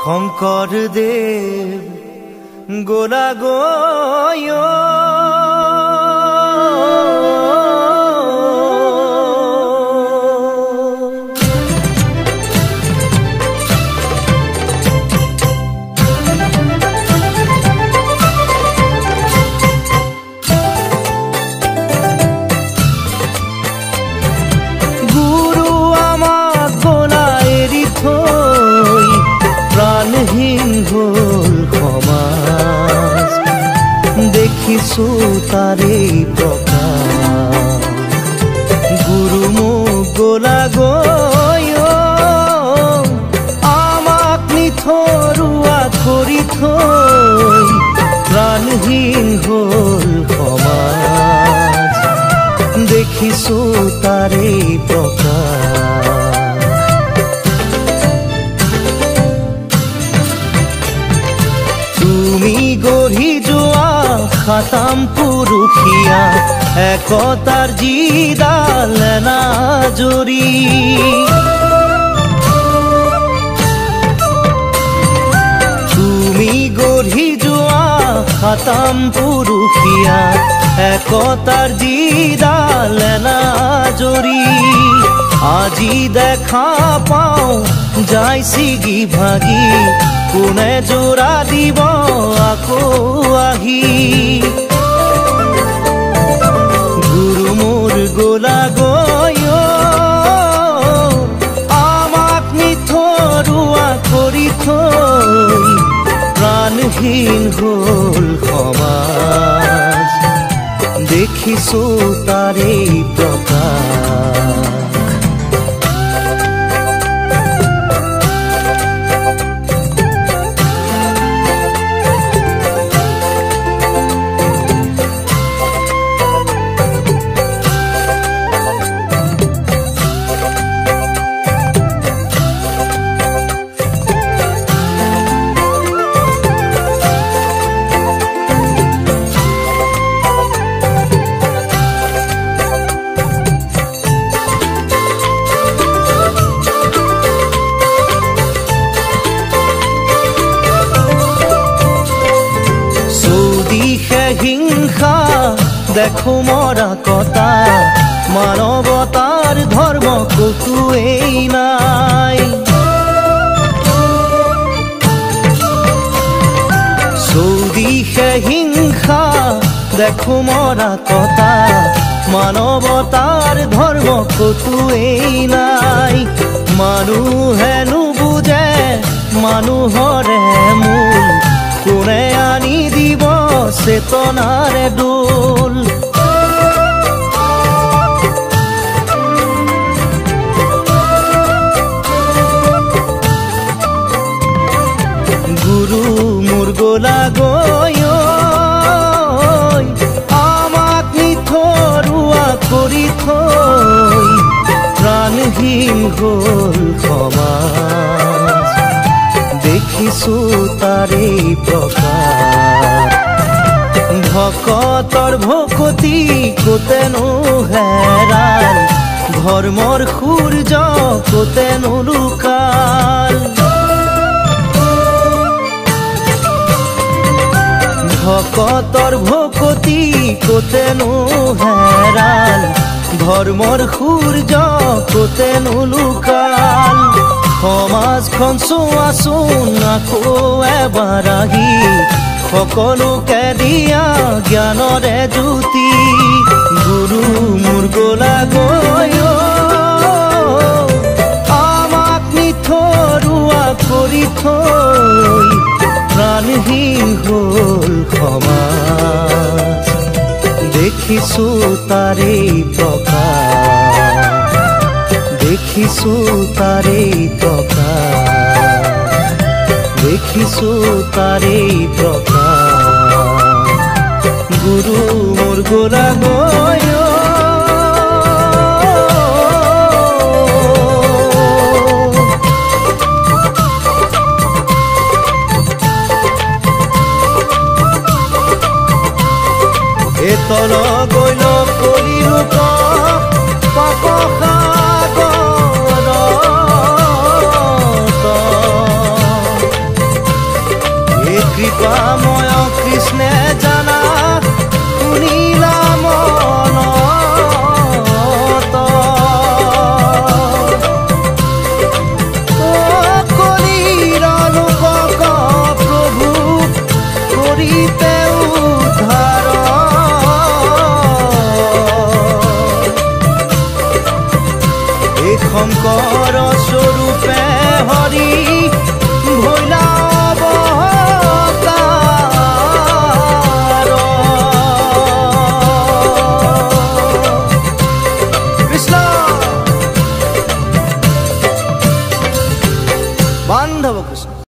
শঙ্কৰদেৱ গোলা গয় গুৰু আমাক গোলা এৰি থৈ প্ৰাণহীন হ'ল সমাজ দেখিছো তাৰে প্ৰকাশ গুৰু মোক গোলা গয় আমাক নিথৰুৱা কৰি থৈ প্ৰাণহীন হ'ল সমাজ দেখিছো তাৰে প্ৰকাশ তুমি গঢ়ি যোৱা খাতাম পুৰুষীয়া একতাৰ যিডাল এনাজৰী তুমি গঢ়ি যোৱা খাতাম পুৰুষীয়া একতাৰ যিডাল এনাজৰী আজি দেখা পাওঁ যাই ছিগি ভাগি কোনে জোৰা দিব আকৌ আহি গুৰু মোৰ গোলা গয় আমাক নিথৰুৱা কৰি থৈ প্ৰাণহীন হ'ল সমাজ দেখিছো তাৰে প্ৰকাশ হিংসা দেখো মৰা কটা মানৱতাৰ ধৰ্ম কতোৱেই নাই চৌদিশে হিংসা দেখো মৰা কটা মানৱতাৰ ধৰ্ম কতোৱেই নাই মানুহে নুবুজে মানুহৰে মূল কোনে আনি দিব চেতনাৰে দোল গুৰু মোৰ গোলা গয় আমাক নিথৰুৱা কৰি থৈ প্ৰাণহীন হ'ল সমাজ দেখিছো তাৰে প্ৰকাশ ভকতৰ ভকতি কোতেনো হেৰাল ধৰ্মৰ সূৰ্য কোতেনো লুকাল ভকতৰ ভকতি কোতেনো হেৰাল ধৰ্মৰ সূৰ্য কোতেনো লুকাল সমাজখন চোৱাচোন আকৌ এবাৰ আহি সকলোকে দিয়া জ্ঞানৰে জ্যোতি গুৰু মোৰ গোলা গয় আমাক নিথৰুৱা কৰি থৈ প্ৰাণহীন হ'ল সমাজ দেখিছো তাৰে প্ৰকাশ দেখিছো তাৰে প্ৰকাশ দেখিছো তাৰে প্ৰকাশ গুৰু মোৰ গোলা গয় তল গৈল কলি ৰূপ পাপ